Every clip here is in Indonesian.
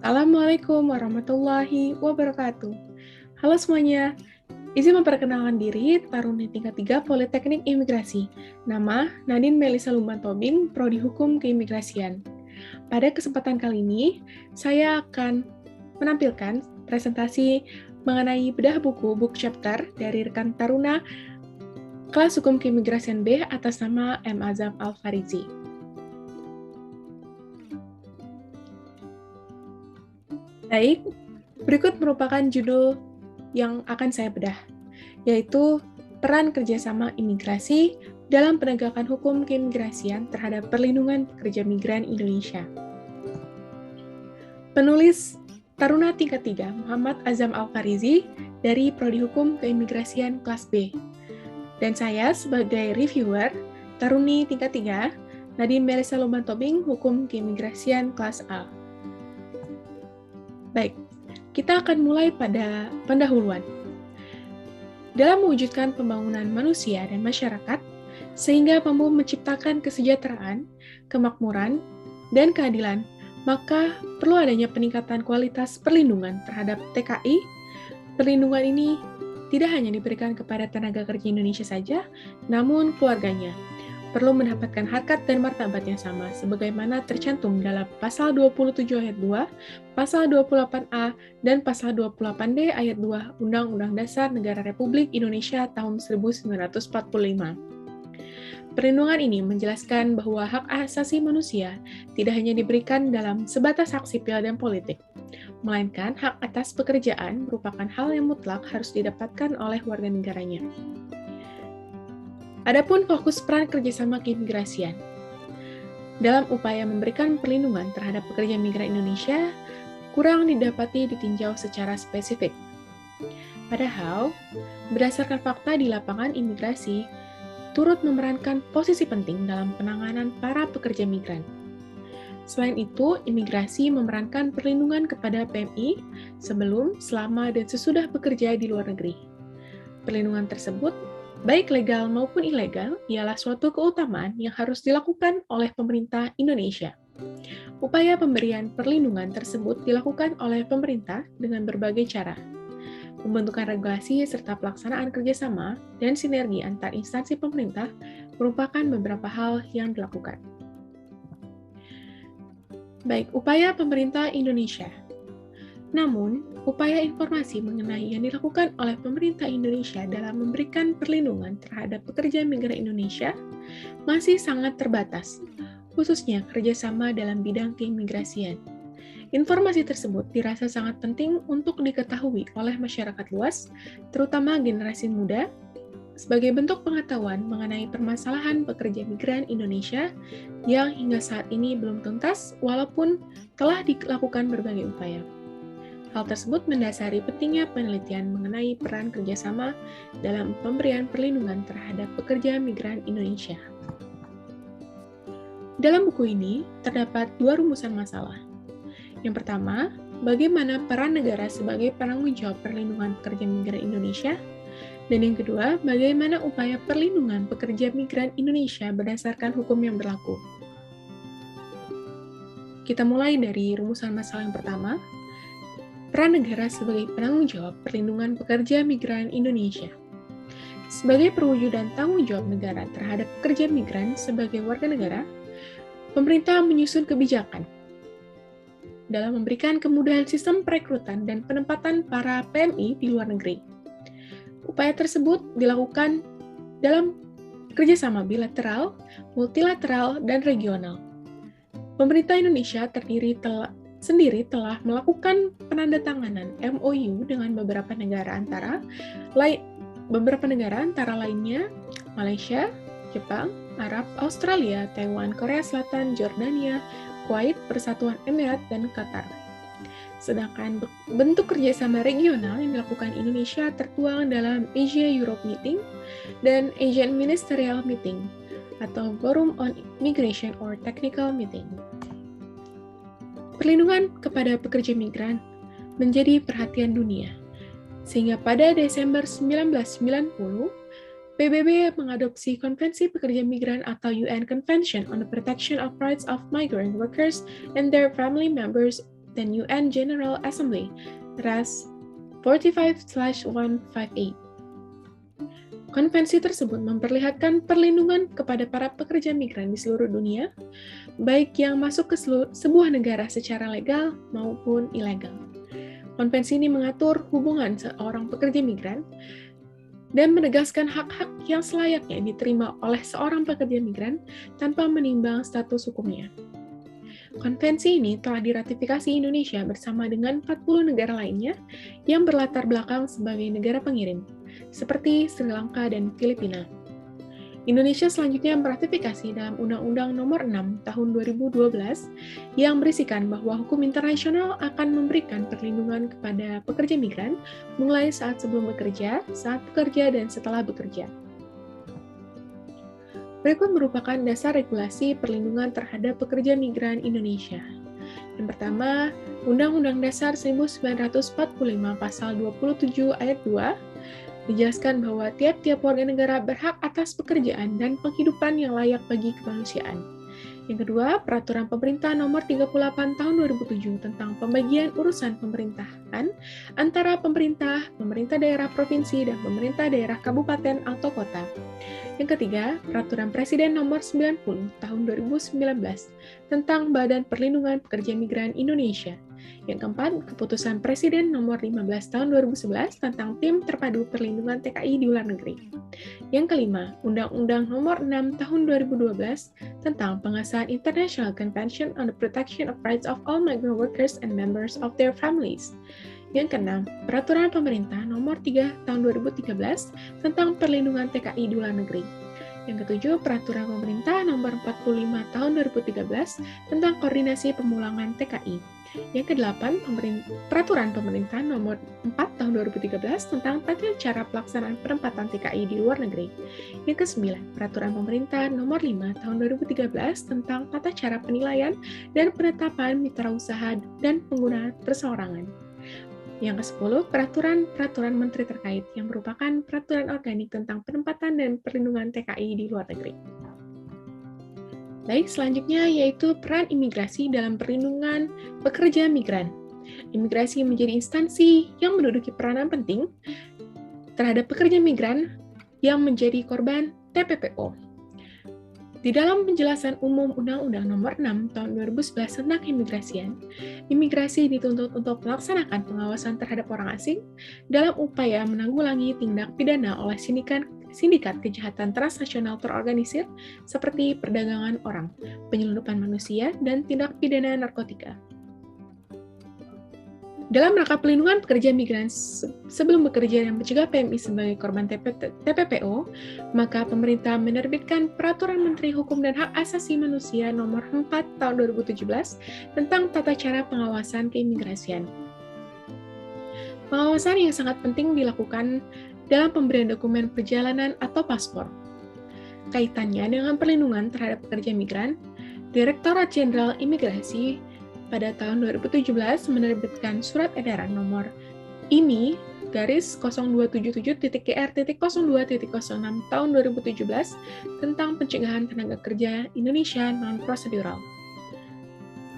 Assalamualaikum warahmatullahi wabarakatuh. Halo semuanya, izin memperkenalkan diri, Taruni tingkat 3 Politeknik Imigrasi. Nama, Nadine Melisa Lumban Tobing, Prodi Hukum Keimigrasian. Pada kesempatan kali ini, saya akan menampilkan presentasi mengenai bedah buku book chapter dari rekan Taruna kelas Hukum Keimigrasian B atas nama M. Azam Al-Farizi. Baik, berikut merupakan judul yang akan saya bedah, yaitu peran kerjasama imigrasi dalam penegakan hukum keimigrasian terhadap perlindungan pekerja migran Indonesia. Penulis Taruna tingkat 3 Muhammad Azam Al-Farizi dari Prodi Hukum Keimigrasian kelas B. Dan saya sebagai reviewer Taruni tingkat 3 Nadine Melisa Lumban Tobing Hukum Keimigrasian kelas A. Baik, kita akan mulai pada pendahuluan. Dalam mewujudkan pembangunan manusia dan masyarakat, sehingga mampu menciptakan kesejahteraan, kemakmuran, dan keadilan, maka perlu adanya peningkatan kualitas perlindungan terhadap TKI. Perlindungan ini tidak hanya diberikan kepada tenaga kerja Indonesia saja, namun keluarganya perlu mendapatkan harkat dan martabat yang sama, sebagaimana tercantum dalam Pasal 27 ayat 2, Pasal 28A, dan Pasal 28D ayat 2 Undang-Undang Dasar Negara Republik Indonesia tahun 1945. Perlindungan ini menjelaskan bahwa hak asasi manusia tidak hanya diberikan dalam sebatas hak sipil dan politik, melainkan hak atas pekerjaan merupakan hal yang mutlak harus didapatkan oleh warga negaranya. Adapun fokus peran kerjasama keimigrasian. Dalam upaya memberikan perlindungan terhadap pekerja migran Indonesia, kurang didapati ditinjau secara spesifik. Padahal, berdasarkan fakta di lapangan imigrasi, turut memerankan posisi penting dalam penanganan para pekerja migran. Selain itu, imigrasi memerankan perlindungan kepada PMI sebelum, selama, dan sesudah bekerja di luar negeri. Perlindungan tersebut baik legal maupun ilegal, ialah suatu keutamaan yang harus dilakukan oleh pemerintah Indonesia. Upaya pemberian perlindungan tersebut dilakukan oleh pemerintah dengan berbagai cara. Pembentukan regulasi serta pelaksanaan kerjasama dan sinergi antar instansi pemerintah merupakan beberapa hal yang dilakukan. Baik, upaya pemerintah Indonesia. Namun, upaya informasi mengenai yang dilakukan oleh pemerintah Indonesia dalam memberikan perlindungan terhadap pekerja migran Indonesia masih sangat terbatas, khususnya kerjasama dalam bidang keimigrasian. Informasi tersebut dirasa sangat penting untuk diketahui oleh masyarakat luas, terutama generasi muda, sebagai bentuk pengetahuan mengenai permasalahan pekerja migran Indonesia yang hingga saat ini belum tuntas, walaupun telah dilakukan berbagai upaya. Hal tersebut mendasari pentingnya penelitian mengenai peran kerjasama dalam pemberian perlindungan terhadap pekerja migran Indonesia. Dalam buku ini, terdapat dua rumusan masalah. Yang pertama, bagaimana peran negara sebagai penanggung jawab perlindungan pekerja migran Indonesia, dan yang kedua, bagaimana upaya perlindungan pekerja migran Indonesia berdasarkan hukum yang berlaku. Kita mulai dari rumusan masalah yang pertama, peran negara sebagai penanggung jawab perlindungan pekerja migran Indonesia. Sebagai perwujudan tanggung jawab negara terhadap pekerja migran sebagai warga negara, pemerintah menyusun kebijakan dalam memberikan kemudahan sistem perekrutan dan penempatan para PMI di luar negeri. Upaya tersebut dilakukan dalam kerjasama bilateral, multilateral, dan regional. Pemerintah Indonesia sendiri telah melakukan penandatanganan MOU dengan beberapa negara antara lainnya Malaysia, Jepang, Arab, Australia, Taiwan, Korea Selatan, Jordania, Kuwait, Persatuan Emirat, dan Qatar. Sedangkan bentuk kerjasama regional yang dilakukan Indonesia tertuang dalam Asia-Europe Meeting dan Asian Ministerial Meeting atau Forum on Migration or Technical Meeting. Perlindungan kepada pekerja migran menjadi perhatian dunia, sehingga pada Desember 1990, PBB mengadopsi Konvensi Pekerja Migran atau UN Convention on the Protection of Rights of Migrant Workers and Their Family Members dan UN General Assembly, RAS 45/158. Konvensi tersebut memperlihatkan perlindungan kepada para pekerja migran di seluruh dunia, baik yang masuk ke sebuah negara secara legal maupun ilegal. Konvensi ini mengatur hubungan seorang pekerja migran dan menegaskan hak-hak yang selayaknya diterima oleh seorang pekerja migran tanpa menimbang status hukumnya. Konvensi ini telah diratifikasi Indonesia bersama dengan 40 negara lainnya yang berlatar belakang sebagai negara pengirim, seperti Sri Lanka dan Filipina. Indonesia selanjutnya meratifikasi dalam Undang-Undang Nomor 6 Tahun 2012 yang berisikan bahwa hukum internasional akan memberikan perlindungan kepada pekerja migran mulai saat sebelum bekerja, saat bekerja, dan setelah bekerja. Berikut merupakan dasar regulasi perlindungan terhadap pekerja migran Indonesia. Yang pertama, Undang-Undang Dasar 1945 Pasal 27 Ayat 2 dijelaskan bahwa tiap-tiap warga negara berhak atas pekerjaan dan penghidupan yang layak bagi kemanusiaan. Yang kedua, Peraturan Pemerintah Nomor 38 Tahun 2007 tentang pembagian urusan pemerintahan antara pemerintah, pemerintah daerah provinsi, dan pemerintah daerah kabupaten atau kota. Yang ketiga, Peraturan Presiden Nomor 90 Tahun 2019 tentang Badan Perlindungan Pekerja Migran Indonesia. Yang keempat, Keputusan Presiden Nomor 15 Tahun 2011 tentang Tim Terpadu Perlindungan TKI di Luar Negeri. Yang kelima, Undang-Undang Nomor 6 Tahun 2012 tentang pengesahan International Convention on the Protection of Rights of All Migrant Workers and Members of Their Families. Yang keenam, Peraturan Pemerintah Nomor 3 Tahun 2013 tentang Perlindungan TKI di Luar Negeri. Yang ketujuh, Peraturan Pemerintah Nomor 45 Tahun 2013 tentang Koordinasi Pemulangan TKI. Yang kedelapan, Peraturan Pemerintah Nomor 4 Tahun 2013 tentang tata cara pelaksanaan penempatan TKI di luar negeri. Yang kesembilan, Peraturan Pemerintah Nomor 5 Tahun 2013 tentang tata cara penilaian dan penetapan mitra usaha dan penggunaan perseorangan. Yang ke-10, Peraturan Menteri terkait yang merupakan peraturan organik tentang penempatan dan perlindungan TKI di luar negeri. Baik, selanjutnya yaitu peran imigrasi dalam perlindungan pekerja migran. Imigrasi menjadi instansi yang menduduki peranan penting terhadap pekerja migran yang menjadi korban TPPO. Di dalam penjelasan umum Undang-Undang Nomor 6 Tahun 2011 tentang keimigrasian, imigrasi dituntut untuk melaksanakan pengawasan terhadap orang asing dalam upaya menanggulangi tindak pidana oleh sindikat kejahatan transnasional terorganisir seperti perdagangan orang, penyelundupan manusia, dan tindak pidana narkotika. Dalam rangka pelindungan pekerja migran sebelum bekerja dan mencegah PMI sebagai korban TPPO, maka pemerintah menerbitkan Peraturan Menteri Hukum dan Hak Asasi Manusia Nomor 4 Tahun 2017 tentang tata cara pengawasan keimigrasian. Pengawasan yang sangat penting dilakukan dalam pemberian dokumen perjalanan atau paspor. Kaitannya dengan perlindungan terhadap pekerja migran, Direktorat Jenderal Imigrasi pada tahun 2017 menerbitkan Surat Edaran Nomor IMI /0277.gr.02.06 tahun 2017 tentang pencegahan tenaga kerja Indonesia non-prosedural.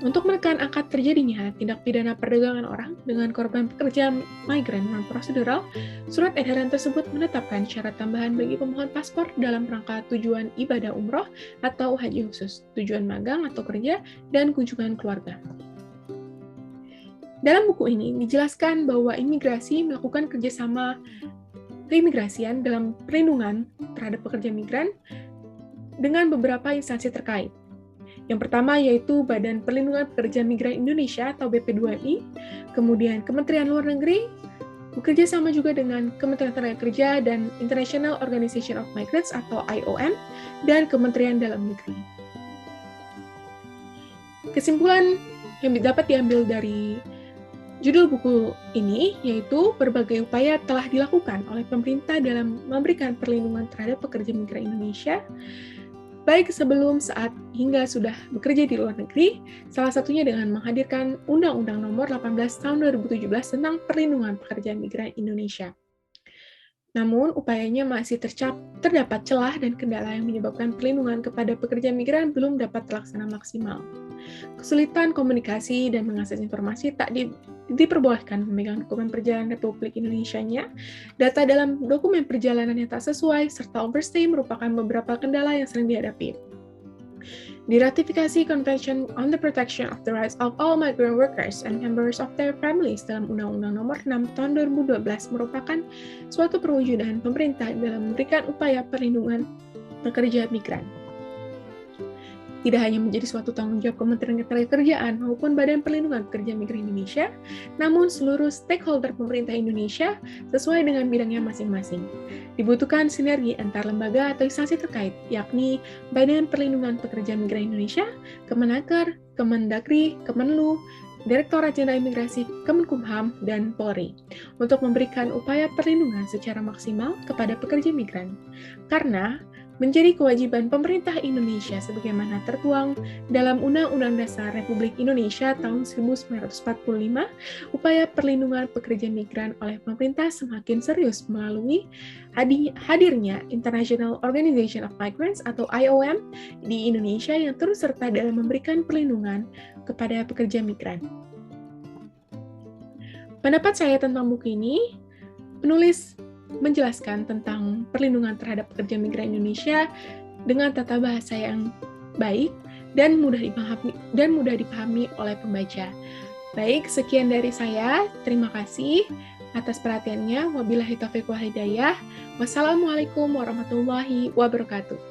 Untuk menekan angka terjadinya tindak pidana perdagangan orang dengan korban pekerja migran non-prosedural, surat edaran tersebut menetapkan syarat tambahan bagi pemohon paspor dalam rangka tujuan ibadah umroh atau haji khusus, tujuan magang atau kerja, dan kunjungan keluarga. Dalam buku ini dijelaskan bahwa imigrasi melakukan kerjasama keimigrasian dalam perlindungan terhadap pekerja migran dengan beberapa instansi terkait. Yang pertama yaitu Badan Perlindungan Pekerja Migran Indonesia atau BP2MI, kemudian Kementerian Luar Negeri, bekerja sama juga dengan Kementerian Tenaga Kerja dan International Organization of Migrants atau IOM, dan Kementerian Dalam Negeri. Kesimpulan yang dapat diambil dari judul buku ini yaitu berbagai upaya telah dilakukan oleh pemerintah dalam memberikan perlindungan terhadap pekerja migran Indonesia, baik sebelum, saat, hingga sudah bekerja di luar negeri, salah satunya dengan menghadirkan Undang-Undang Nomor 18 Tahun 2017 tentang Perlindungan Pekerja Migran Indonesia. Namun, upayanya masih terdapat celah dan kendala yang menyebabkan perlindungan kepada pekerja migran belum dapat terlaksana maksimal. Kesulitan komunikasi dan mengakses informasi tak diperbolehkan pemegang dokumen perjalanan Republik Indonesianya, data dalam dokumen perjalanan yang tak sesuai, serta overstay merupakan beberapa kendala yang sering dihadapi. Diratifikasi Convention on the Protection of the Rights of All Migrant Workers and Members of Their Families dalam Undang-Undang Nomor 6 Tahun 2012 merupakan suatu perwujudan pemerintah dalam memberikan upaya perlindungan pekerja migran. Tidak hanya menjadi suatu tanggung jawab Kementerian Ketenagakerjaan maupun Badan Perlindungan Pekerja Migran Indonesia, namun seluruh stakeholder pemerintah Indonesia sesuai dengan bidangnya masing-masing. Dibutuhkan sinergi antar lembaga atau instansi terkait, yakni Badan Perlindungan Pekerja Migran Indonesia, Kemenaker, Kemendagri, Kemenlu, Direktorat Jenderal Imigrasi, Kemenkumham, dan Polri, untuk memberikan upaya perlindungan secara maksimal kepada pekerja migran. Karena menjadi kewajiban pemerintah Indonesia sebagaimana tertuang dalam Undang-Undang Dasar Republik Indonesia tahun 1945, upaya perlindungan pekerja migran oleh pemerintah semakin serius melalui hadirnya International Organization of Migrants atau IOM di Indonesia yang terus serta dalam memberikan perlindungan kepada pekerja migran. Pendapat saya tentang buku ini, penulis menjelaskan tentang perlindungan terhadap pekerja migran Indonesia dengan tata bahasa yang baik dan mudah dipahami oleh pembaca. Baik, sekian dari saya. Terima kasih atas perhatiannya. Wabillahi taufiq wal hidayah. Wassalamualaikum warahmatullahi wabarakatuh.